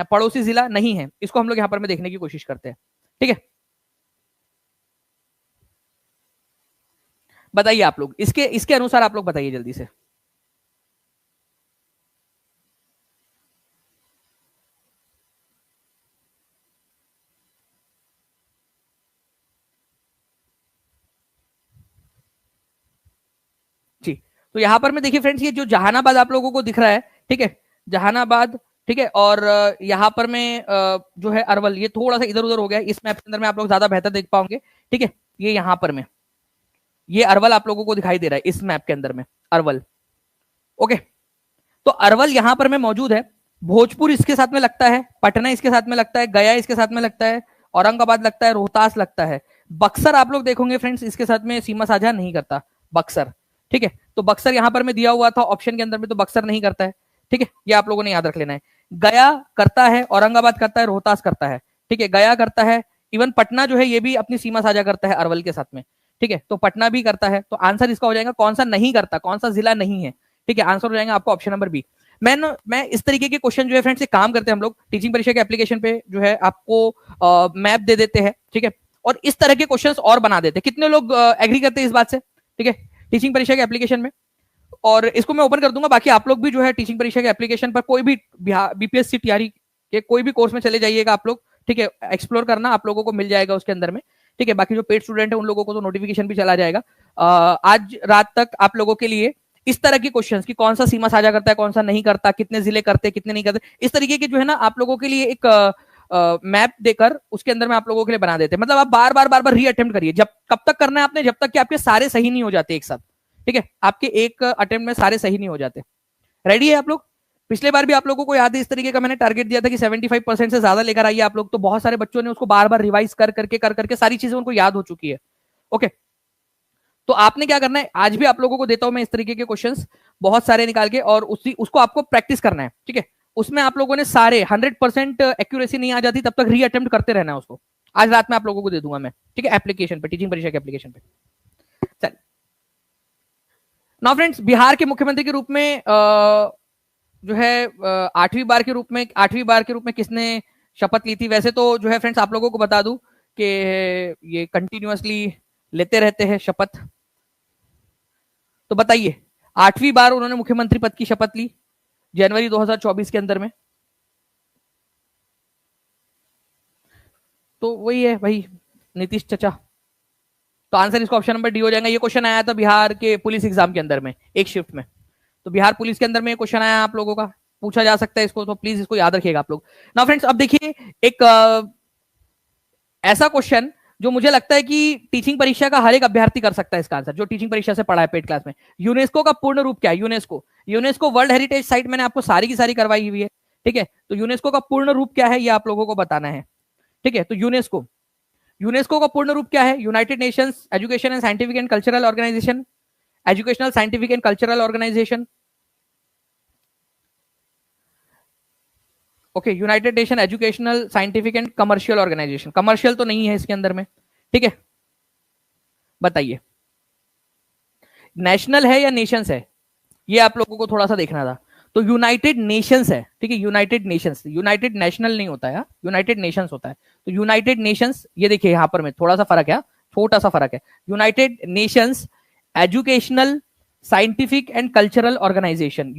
Speaker 1: पड़ोसी जिला नहीं है, इसको हम लोग यहाँ पर में देखने की कोशिश करते हैं। ठीक है, बताइए आप लोग, इसके इसके अनुसार आप लोग बताइए जल्दी से। जी, तो यहां पर में देखिए फ्रेंड्स, ये जो जहानाबाद आप लोगों को दिख रहा है, ठीक है, जहानाबाद, ठीक है, और यहाँ पर में जो है अरवल, ये थोड़ा सा इधर उधर हो गया है। इस मैप के अंदर में आप लोग ज्यादा बेहतर देख पाओगे। ठीक है, ये यहाँ पर में ये अरवल आप लोगों को दिखाई दे रहा है इस मैप के अंदर में, अरवल। ओके, तो अरवल यहां पर में मौजूद है। भोजपुर इसके साथ में लगता है, पटना इसके साथ में लगता है, गया इसके साथ में लगता है, औरंगाबाद लगता है, रोहतास लगता है। बक्सर आप लोग देखोगे फ्रेंड्स इसके साथ में सीमा साझा नहीं करता, बक्सर। ठीक है, तो बक्सर यहां पर में दिया हुआ था ऑप्शन के अंदर में, तो बक्सर नहीं करता है। ठीक है, ये आप लोगों ने याद रख लेना है। गया करता है, औरंगाबाद करता है, रोहतास करता है। ठीक है, गया करता है, इवन पटना जो है ये भी अपनी सीमा साझा करता है अरवल के साथ में। ठीक है, तो पटना भी करता है। तो आंसर इसका हो जाएगा कौन सा नहीं करता, कौन सा जिला नहीं है। ठीक है, आंसर हो जाएगा आपको ऑप्शन नंबर बी। मैं इस तरीके के क्वेश्चन जो है फ्रेंड्स काम करते हैं हम लोग टीचिंग परीक्षा के एप्लीकेशन पे जो है आपको मैप दे देते हैं, ठीक है, और इस तरह के क्वेश्चंस और बना देते हैं। कितने लोग एग्री करते हैं इस बात से, ठीक है, टीचिंग परीक्षा के एप्लीकेशन में। और इसको मैं ओपन कर दूंगा, बाकी आप लोग भी जो है टीचिंग परीक्षा के एप्लीकेशन पर कोई भी बीपीएससी टीआरई के कोई भी कोर्स में चले जाइएगा आप लोग, ठीक है, एक्सप्लोर करना, आप लोगों को मिल जाएगा उसके अंदर में, ठीक है। बाकी जो पेड स्टूडेंट है उन लोगों को तो नोटिफिकेशन भी चला जाएगा। आज रात तक आप लोगों के लिए इस तरह के क्वेश्चंस कि कौन सा सीमा साझा करता है, कौन सा नहीं करता, कितने जिले करते, कितने नहीं करते, इस तरीके के जो है ना आप लोगों के लिए एक मैप देकर उसके अंदर में आप लोगों के लिए बना देते हैं। मतलब आप बार बार री अटेम्प्ट करिए, जब कब तक करना है आपने, जब तक कि आपके सारे सही नहीं हो जाते एक साथ, ठीक है, आपके एक अटेम्प्ट में सारे सही नहीं हो जाते। रेडी है आप लोग? पिछले बार भी आप लोगों को याद है इस तरीके का मैंने टारगेट दिया था कि 75% से ज्यादा लेकर आइए आप लोग, तो बहुत सारे बच्चों ने उसको बार बार रिवाइज कर करके सारी चीजें उनको याद हो चुकी है। ओके, तो आपने क्या करना है, आज भी आप लोगों को देता हूं मैं इस तरीके के क्वेश्चंस बहुत सारे निकाल के, और उसको आपको प्रैक्टिस करना है, ठीक है। उसमें आप लोगों ने सारे 100% एक्यूरेसी नहीं आ जाती तब तक री अटेम्प्ट करते रहना है उसको। आज रात में आप लोगों को दे दूंगा मैं, ठीक है, एप्लीकेशन पे, टीचिंग परीक्षा के एप्लीकेशन पे। चल नाउ फ्रेंड्स, बिहार के मुख्यमंत्री के रूप में जो है 8वीं बार के रूप में किसने शपथ ली थी? वैसे तो जो है फ्रेंड्स आप लोगों को बता दूं कि ये कंटिन्यूअसली लेते रहते हैं शपथ। तो बताइए, 8वीं बार उन्होंने मुख्यमंत्री पद की शपथ ली जनवरी 2024 के अंदर में। तो वही है भाई, नीतीश चचा। तो आंसर इसका ऑप्शन नंबर डी हो जाएगा। ये क्वेश्चन आया था बिहार के पुलिस एग्जाम के अंदर में, एक शिफ्ट में। तो बिहार पुलिस के अंदर में क्वेश्चन आया आप लोगों का, पूछा जा सकता है इसको, तो प्लीज इसको याद रखिएगा आप लोग ना फ्रेंड्स। अब देखिए एक ऐसा क्वेश्चन जो मुझे लगता है कि टीचिंग परीक्षा का हर एक अभ्यर्थी कर सकता है इसका आंसर, जो टीचिंग परीक्षा से पढ़ा है पेड क्लास में। यूनेस्को का पूर्ण रूप क्या है? यूनेस्को वर्ल्ड हेरिटेज साइट मैंने आपको सारी की सारी करवाई हुई है, ठीक है। तो यूनेस्को का पूर्ण रूप क्या है ये आप लोगों को बताना है, ठीक है। तो यूनेस्को का पूर्ण रूप क्या है? United Nations education and scientific and cultural organisation, educational scientific and cultural organisation, okay, United nation educational scientific and commercial organisation. Commercial तो नहीं है इसके अंदर में, ठीक है। बताइए नेशनल है या नेशंस है, ये आप लोगों को थोड़ा सा देखना था। तो यूनाइटेड नेशंस है, ठीक है, यूनाइटेड नेशंस, यूनाइटेड नेशनल नहीं होता है, यूनाइटेड नेशंस होता है। तो यूनाइटेड नेशंस, ये देखिए यहां पर में थोड़ा सा फर्क है, छोटा सा फर्क है। United Nations educational scientific and cultural organisation,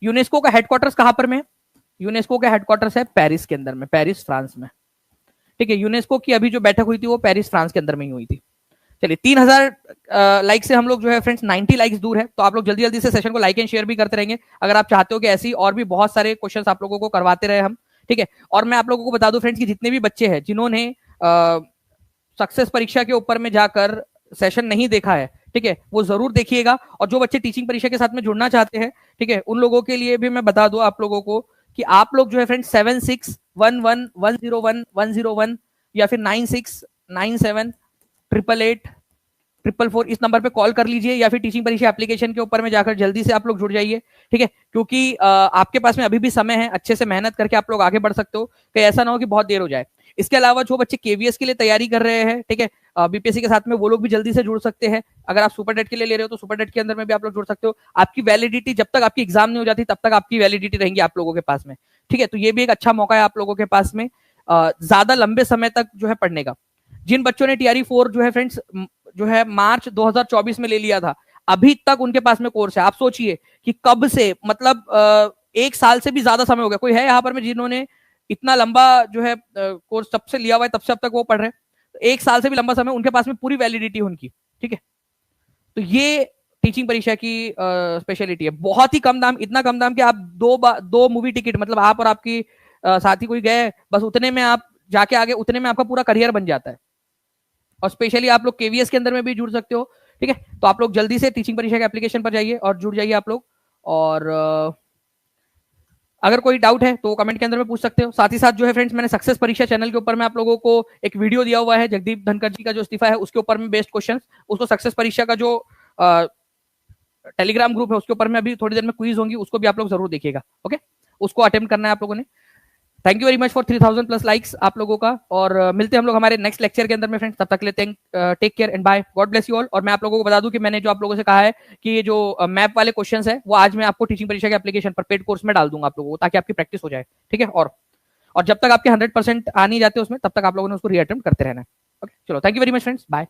Speaker 1: UNESCO का हेडक्वार्टर्स कहां पर में? यूनेस्को का हेडक्वार्टर्स है पेरिस के अंदर में, पेरिस फ्रांस में, ठीक है। यूनेस्को की अभी जो बैठक हुई थी वो पेरिस फ्रांस के अंदर में ही हुई थी। चलिए 3000 लाइक से हम लोग जो है फ्रेंड्स 90 लाइक्स दूर है, तो आप लोग जल्दी जल्दी से सेशन को लाइक एंड शेयर भी करते रहेंगे अगर आप चाहते हो कि ऐसी और भी बहुत सारे क्वेश्चंस आप लोगों को करवाते रहे हम, ठीक है। और मैं आप लोगों को बता दूं फ्रेंड्स कि जितने भी बच्चे हैं जिन्होंने सक्सेस परीक्षा के ऊपर में जाकर सेशन नहीं देखा है, ठीक है, वो जरूर देखिएगा। और जो बच्चे टीचिंग परीक्षा के साथ में जुड़ना चाहते हैं, ठीक है, उन लोगों के लिए भी मैं बता दूं आप लोगों को कि आप लोग जो है फ्रेंड्स 7611101101 या फिर 9697888844 इस नंबर पे कॉल कर लीजिए, या फिर टीचिंग परीक्षा एप्लीकेशन के ऊपर में जाकर जल्दी से आप लोग जुड़ जाइए, ठीक है। क्योंकि आपके पास में अभी भी समय है, अच्छे से मेहनत करके आप लोग आगे बढ़ सकते हो, कहीं ऐसा ना हो कि बहुत देर हो जाए। इसके अलावा जो बच्चे केवीएस के लिए तैयारी कर रहे हैं, ठीक है, बीपीएससी के साथ में, वो लोग भी जल्दी से जुड़ सकते हैं। अगर आप सुपर डेट के लिए ले रहे हो तो सुपर डेट के अंदर में भी आप लोग जुड़ सकते हो। आपकी वैलिडिटी जब तक आपकी एग्जाम नहीं हो जाती तब तक आपकी वैलिडिटी रहेंगी आप लोगों के पास में, ठीक है। तो ये भी एक अच्छा मौका है आप लोगों के पास में ज्यादा लंबे समय तक जो है पढ़ने का। जिन बच्चों ने टीआरई 4 जो है फ्रेंड्स जो है मार्च 2024 में ले लिया था, अभी तक उनके पास में कोर्स है। आप सोचिए कि कब से, मतलब 1 साल से भी ज्यादा समय हो गया। कोई है यहाँ पर में जिन्होंने इतना लंबा जो है कोर्स तब से लिया हुआ है, तब से अब तक वो पढ़ रहे हैं? तो 1 साल से भी लंबा समय उनके पास में पूरी वैलिडिटी उनकी, ठीक है। तो ये टीचिंग परीक्षा की स्पेशलिटी है। बहुत ही कम दाम, इतना कम दाम कि आप दो मूवी टिकट, मतलब आप और आपकी साथी कोई गए, बस उतने में आप जाके आगे, उतने में आपका पूरा करियर बन जाता है। और स्पेशली आप लोग केवीएस के अंदर में भी जुड़ सकते हो, ठीक है। तो आप लोग जल्दी से टीचिंग परीक्षा के एप्लीकेशन पर जाइए और जुड़ जाइए आप लोग। और अगर कोई डाउट है तो कमेंट के अंदर में पूछ सकते हो। साथ ही साथ जो है फ्रेंड्स, मैंने सक्सेस परीक्षा चैनल के ऊपर में आप लोगों को एक वीडियो दिया हुआ है, जगदीप धनखड़ जी का जो इस्तीफा है उसके ऊपर में बेस्ड क्वेश्चन, उसको सक्सेस परीक्षा का जो टेलीग्राम ग्रुप है उसके ऊपर में अभी थोड़ी देर में क्विज होंगी, उसको भी आप लोग जरूर देखिएगा, ओके। उसको अटेम्प्ट करना है आप लोगों ने। Thank you very much for 3000 plus likes आप लोगों का, और मिलते हैं हम लोग हमारे नेक्स्ट लेक्चर के अंदर में फ्रेंड्स। तब तक लेते हैं, take care and bye, god bless you all. और मैं आप लोगों को बता दूं कि मैंने जो आप लोगों से कहा है कि ये जो मैप वाले क्वेश्चंस है वो आज मैं आपको टीचिंग परीक्षा के एप्लीकेशन पर पेड कोर्स में डाल दूंगा आप लोगों को, ताकि आपकी प्रैक्टिस हो जाए, ठीक है। और जब तक आपके 100% आ नहीं जाते उसमें, तब तक आप लोगों ने उसको रीअटेम्प्ट करते रहना है। ओके, चलो, thank you very much friends, bye.